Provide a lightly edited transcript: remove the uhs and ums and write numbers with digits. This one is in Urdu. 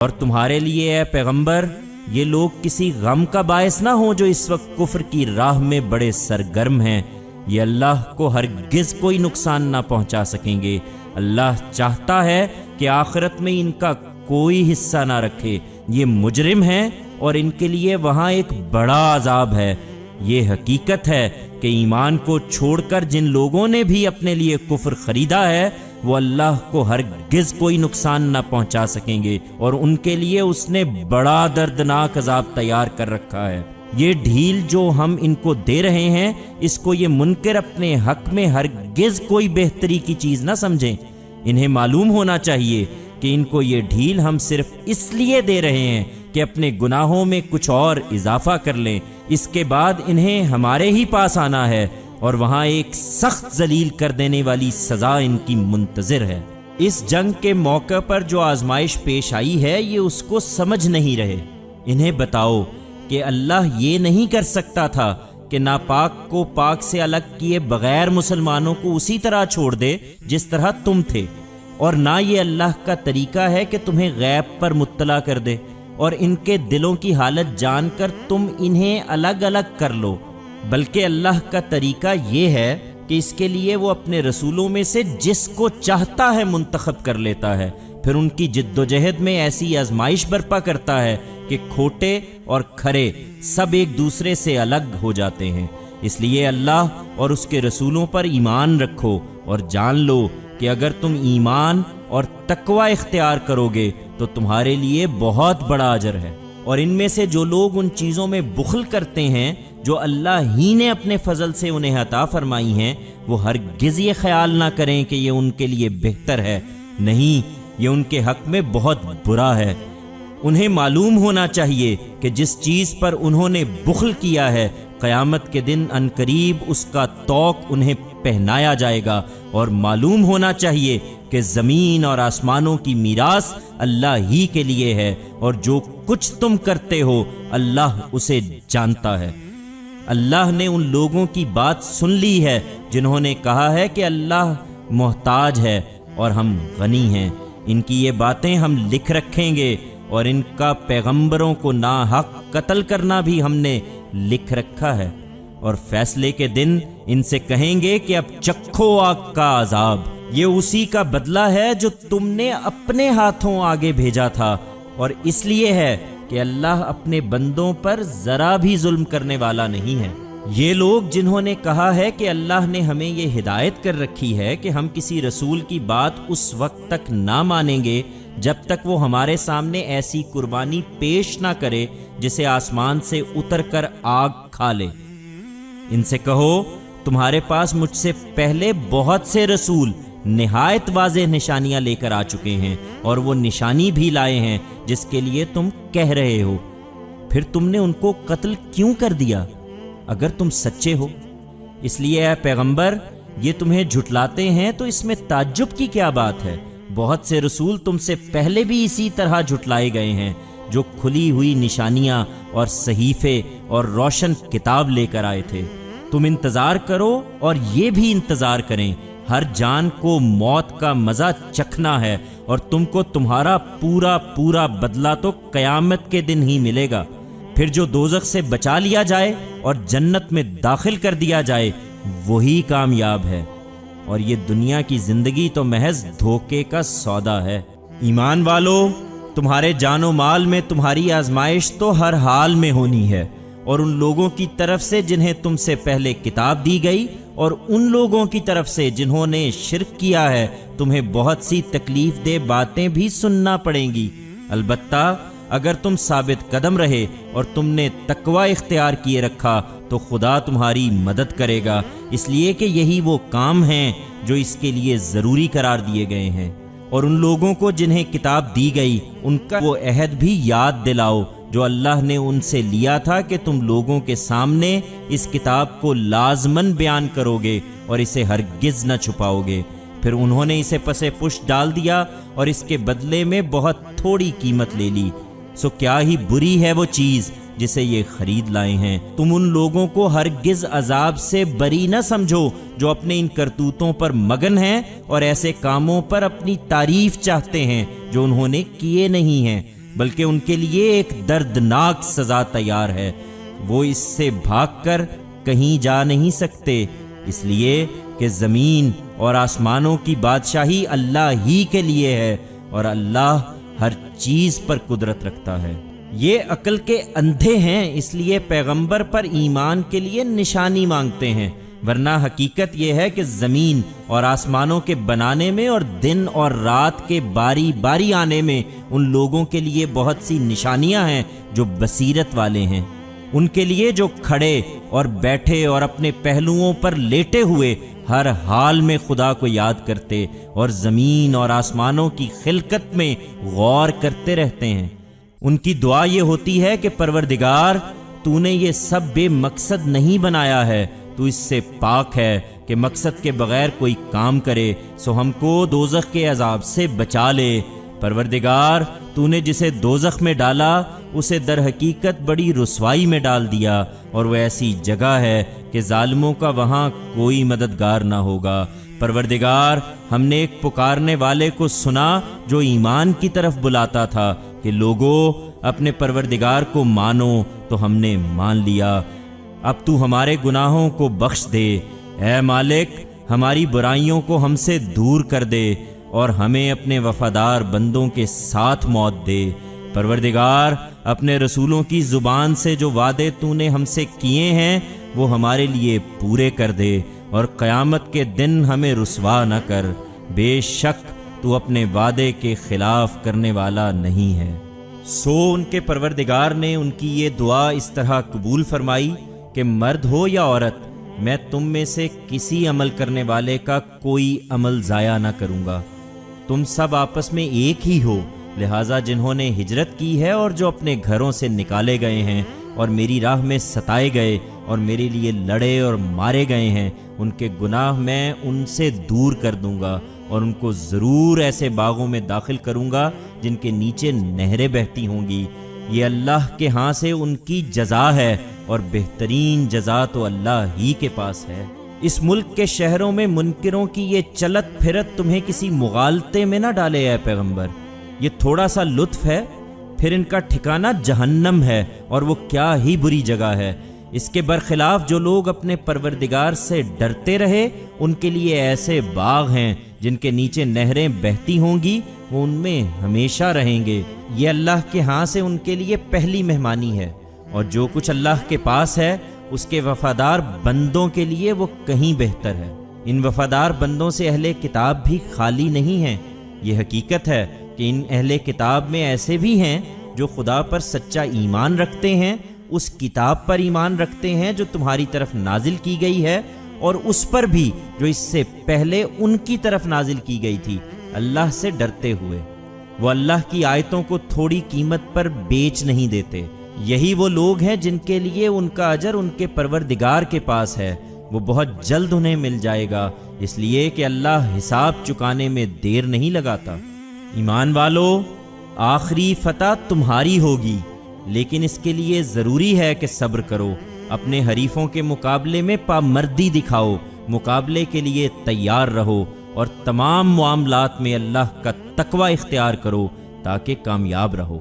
اور تمہارے لیے اے پیغمبر یہ لوگ کسی غم کا باعث نہ ہو جو اس وقت کفر کی راہ میں بڑے سرگرم ہیں، یہ اللہ کو ہرگز کوئی نقصان نہ پہنچا سکیں گے۔ اللہ چاہتا ہے کہ آخرت میں ان کا کوئی حصہ نہ رکھے، یہ مجرم ہیں اور ان کے لیے وہاں ایک بڑا عذاب ہے۔ یہ حقیقت ہے کہ ایمان کو چھوڑ کر جن لوگوں نے بھی اپنے لیے کفر خریدا ہے وہ اللہ کو ہرگز کوئی نقصان نہ پہنچا سکیں گے، اور ان کے لیے اس نے بڑا دردناک عذاب تیار کر رکھا ہے۔ یہ ڈھیل جو ہم ان کو دے رہے ہیں، اس کو یہ منکر اپنے حق میں ہرگز کوئی بہتری کی چیز نہ سمجھیں۔ انہیں معلوم ہونا چاہیے کہ ان کو یہ ڈھیل ہم صرف اس لیے دے رہے ہیں کہ اپنے گناہوں میں کچھ اور اضافہ کر لیں، اس کے بعد انہیں ہمارے ہی پاس آنا ہے اور وہاں ایک سخت ذلیل کر دینے والی سزا ان کی منتظر ہے۔ اس جنگ کے موقع پر جو آزمائش پیش آئی ہے یہ اس کو سمجھ نہیں رہے۔ انہیں بتاؤ کہ اللہ یہ نہیں کر سکتا تھا کہ ناپاک کو پاک سے الگ کیے بغیر مسلمانوں کو اسی طرح چھوڑ دے جس طرح تم تھے، اور نہ یہ اللہ کا طریقہ ہے کہ تمہیں غیب پر مطلع کر دے اور ان کے دلوں کی حالت جان کر تم انہیں الگ الگ کر لو، بلکہ اللہ کا طریقہ یہ ہے کہ اس کے لیے وہ اپنے رسولوں میں سے جس کو چاہتا ہے منتخب کر لیتا ہے، پھر ان کی جد و جہد میں ایسی آزمائش برپا کرتا ہے کہ کھوٹے اور کھرے سب ایک دوسرے سے الگ ہو جاتے ہیں۔ اس لیے اللہ اور اس کے رسولوں پر ایمان رکھو اور جان لو کہ اگر تم ایمان اور تقوی اختیار کرو گے تو تمہارے لیے بہت بڑا اجر ہے۔ اور ان میں سے جو لوگ ان چیزوں میں بخل کرتے ہیں جو اللہ ہی نے اپنے فضل سے انہیں عطا فرمائی ہیں، وہ ہرگز یہ خیال نہ کریں کہ یہ ان کے لیے بہتر ہے، نہیں، یہ ان کے حق میں بہت برا ہے۔ انہیں معلوم ہونا چاہیے کہ جس چیز پر انہوں نے بخل کیا ہے قیامت کے دن عنقریب اس کا طوق انہیں پہنایا جائے گا، اور معلوم ہونا چاہیے کہ زمین اور آسمانوں کی میراث اللہ ہی کے لیے ہے، اور جو کچھ تم کرتے ہو اللہ اسے جانتا ہے۔ اللہ نے ان لوگوں کی بات سن لی ہے جنہوں نے کہا ہے کہ اللہ محتاج ہے اور ہم غنی ہیں۔ ان کی یہ باتیں ہم لکھ رکھیں گے، اور ان کا پیغمبروں کو ناحق قتل کرنا بھی ہم نے لکھ رکھا ہے، اور فیصلے کے دن ان سے کہیں گے کہ اب چکھو آگ کا عذاب، یہ اسی کا بدلہ ہے جو تم نے اپنے ہاتھوں آگے بھیجا تھا، اور اس لیے ہے کہ اللہ اپنے بندوں پر ذرا بھی ظلم کرنے والا نہیں ہے۔ یہ لوگ جنہوں نے کہا ہے کہ اللہ نے ہمیں یہ ہدایت کر رکھی ہے کہ ہم کسی رسول کی بات اس وقت تک نہ مانیں گے جب تک وہ ہمارے سامنے ایسی قربانی پیش نہ کرے جسے آسمان سے اتر کر آگ کھا لے، ان سے کہو تمہارے پاس مجھ سے پہلے بہت سے رسول نہایت واضح نشانیاں لے کر آ چکے ہیں، اور وہ نشانی بھی لائے ہیں جس کے لیے تم کہہ رہے ہو، پھر تم نے ان کو قتل کیوں کر دیا اگر تم سچے ہو؟ اس لیے اے پیغمبر یہ تمہیں جھٹلاتے ہیں تو اس میں تعجب کی کیا بات ہے؟ بہت سے رسول تم سے پہلے بھی اسی طرح جھٹلائے گئے ہیں جو کھلی ہوئی نشانیاں اور صحیفے اور روشن کتاب لے کر آئے تھے۔ تم انتظار کرو اور یہ بھی انتظار کریں، ہر جان کو موت کا مزہ چکھنا ہے، اور تم کو تمہارا پورا پورا بدلہ تو قیامت کے دن ہی ملے گا۔ پھر جو دوزخ سے بچا لیا جائے اور جنت میں داخل کر دیا جائے وہی کامیاب ہے، اور یہ دنیا کی زندگی تو محض دھوکے کا سودا ہے۔ ایمان والو، تمہارے جان و مال میں تمہاری آزمائش تو ہر حال میں ہونی ہے، اور ان لوگوں کی طرف سے جنہیں تم سے پہلے کتاب دی گئی اور ان لوگوں کی طرف سے جنہوں نے شرک کیا ہے تمہیں بہت سی تکلیف دہ باتیں بھی سننا پڑیں گی۔ البتہ اگر تم ثابت قدم رہے اور تم نے تقوی اختیار کیے رکھا تو خدا تمہاری مدد کرے گا، اس لیے کہ یہی وہ کام ہیں جو اس کے لیے ضروری قرار دیے گئے ہیں۔ اور ان لوگوں کو جنہیں کتاب دی گئی ان کا وہ عہد بھی یاد دلاؤ جو اللہ نے ان سے لیا تھا کہ تم لوگوں کے سامنے اس کتاب کو لازماً بیان کرو گے اور اسے ہرگز نہ چھپاؤ گے۔ پھر انہوں نے اسے پسے پشت ڈال دیا اور اس کے بدلے میں بہت تھوڑی قیمت لے لی، سو کیا ہی بری ہے وہ چیز جسے یہ خرید لائے ہیں۔ تم ان لوگوں کو ہرگز عذاب سے بری نہ سمجھو جو اپنے ان کرتوتوں پر مگن ہیں اور ایسے کاموں پر اپنی تعریف چاہتے ہیں جو انہوں نے کیے نہیں ہیں۔ بلکہ ان کے لیے ایک دردناک سزا تیار ہے۔ وہ اس سے بھاگ کر کہیں جا نہیں سکتے، اس لیے کہ زمین اور آسمانوں کی بادشاہی اللہ ہی کے لیے ہے، اور اللہ ہر چیز پر قدرت رکھتا ہے۔ یہ عقل کے اندھے ہیں، اس لیے پیغمبر پر ایمان کے لیے نشانی مانگتے ہیں، ورنہ حقیقت یہ ہے کہ زمین اور آسمانوں کے بنانے میں اور دن اور رات کے باری باری آنے میں ان لوگوں کے لیے بہت سی نشانیاں ہیں جو بصیرت والے ہیں۔ ان کے لیے جو کھڑے اور بیٹھے اور اپنے پہلوؤں پر لیٹے ہوئے ہر حال میں خدا کو یاد کرتے اور زمین اور آسمانوں کی خلقت میں غور کرتے رہتے ہیں۔ ان کی دعا یہ ہوتی ہے کہ پروردگار، تو نے یہ سب بے مقصد نہیں بنایا ہے، تو اس سے پاک ہے کہ مقصد کے بغیر کوئی کام کرے، سو ہم کو دوزخ کے عذاب سے بچا لے۔ پروردگار، تو نے جسے دوزخ میں ڈالا اسے در حقیقت بڑی رسوائی میں ڈال دیا، اور وہ ایسی جگہ ہے کہ ظالموں کا وہاں کوئی مددگار نہ ہوگا۔ پروردگار، ہم نے ایک پکارنے والے کو سنا جو ایمان کی طرف بلاتا تھا کہ لوگو اپنے پروردگار کو مانو، تو ہم نے مان لیا۔ اب تو ہمارے گناہوں کو بخش دے، اے مالک، ہماری برائیوں کو ہم سے دور کر دے اور ہمیں اپنے وفادار بندوں کے ساتھ موت دے۔ پروردگار، اپنے رسولوں کی زبان سے جو وعدے تو نے ہم سے کیے ہیں وہ ہمارے لیے پورے کر دے، اور قیامت کے دن ہمیں رسوا نہ کر، بے شک تو اپنے وعدے کے خلاف کرنے والا نہیں ہے۔ سو ان کے پروردگار نے ان کی یہ دعا اس طرح قبول فرمائی کہ مرد ہو یا عورت، میں تم میں سے کسی عمل کرنے والے کا کوئی عمل ضائع نہ کروں گا۔ تم سب آپس میں ایک ہی ہو، لہٰذا جنہوں نے ہجرت کی ہے اور جو اپنے گھروں سے نکالے گئے ہیں اور میری راہ میں ستائے گئے اور میرے لیے لڑے اور مارے گئے ہیں، ان کے گناہ میں ان سے دور کر دوں گا، اور ان کو ضرور ایسے باغوں میں داخل کروں گا جن کے نیچے نہریں بہتی ہوں گی۔ یہ اللہ کے ہاں سے ان کی جزا ہے، اور بہترین جزا تو اللہ ہی کے پاس ہے۔ اس ملک کے شہروں میں منکروں کی یہ چلت پھرت تمہیں کسی مغالطے میں نہ ڈالے اے پیغمبر۔ یہ تھوڑا سا لطف ہے، پھر ان کا ٹھکانہ جہنم ہے، اور وہ کیا ہی بری جگہ ہے۔ اس کے برخلاف جو لوگ اپنے پروردگار سے ڈرتے رہے، ان کے لیے ایسے باغ ہیں جن کے نیچے نہریں بہتی ہوں گی، وہ ان میں ہمیشہ رہیں گے۔ یہ اللہ کے ہاں سے ان کے لیے پہلی مہمانی ہے، اور جو کچھ اللہ کے پاس ہے اس کے وفادار بندوں کے لیے وہ کہیں بہتر ہے۔ ان وفادار بندوں سے اہل کتاب بھی خالی نہیں ہیں۔ یہ حقیقت ہے کہ ان اہل کتاب میں ایسے بھی ہیں جو خدا پر سچا ایمان رکھتے ہیں، اس کتاب پر ایمان رکھتے ہیں جو تمہاری طرف نازل کی گئی ہے، اور اس پر بھی جو اس سے پہلے ان کی طرف نازل کی گئی تھی، اللہ سے ڈرتے ہوئے۔ وہ اللہ کی آیتوں کو تھوڑی قیمت پر بیچ نہیں دیتے۔ یہی وہ لوگ ہیں جن کے لیے ان کا اجر ان کے پروردگار کے پاس ہے، وہ بہت جلد انہیں مل جائے گا، اس لیے کہ اللہ حساب چکانے میں دیر نہیں لگاتا۔ ایمان والو، آخری فتح تمہاری ہوگی، لیکن اس کے لیے ضروری ہے کہ صبر کرو۔ اپنے حریفوں کے مقابلے میں پامردی دکھاؤ، مقابلے کے لیے تیار رہو، اور تمام معاملات میں اللہ کا تقوی اختیار کرو تاکہ کامیاب رہو۔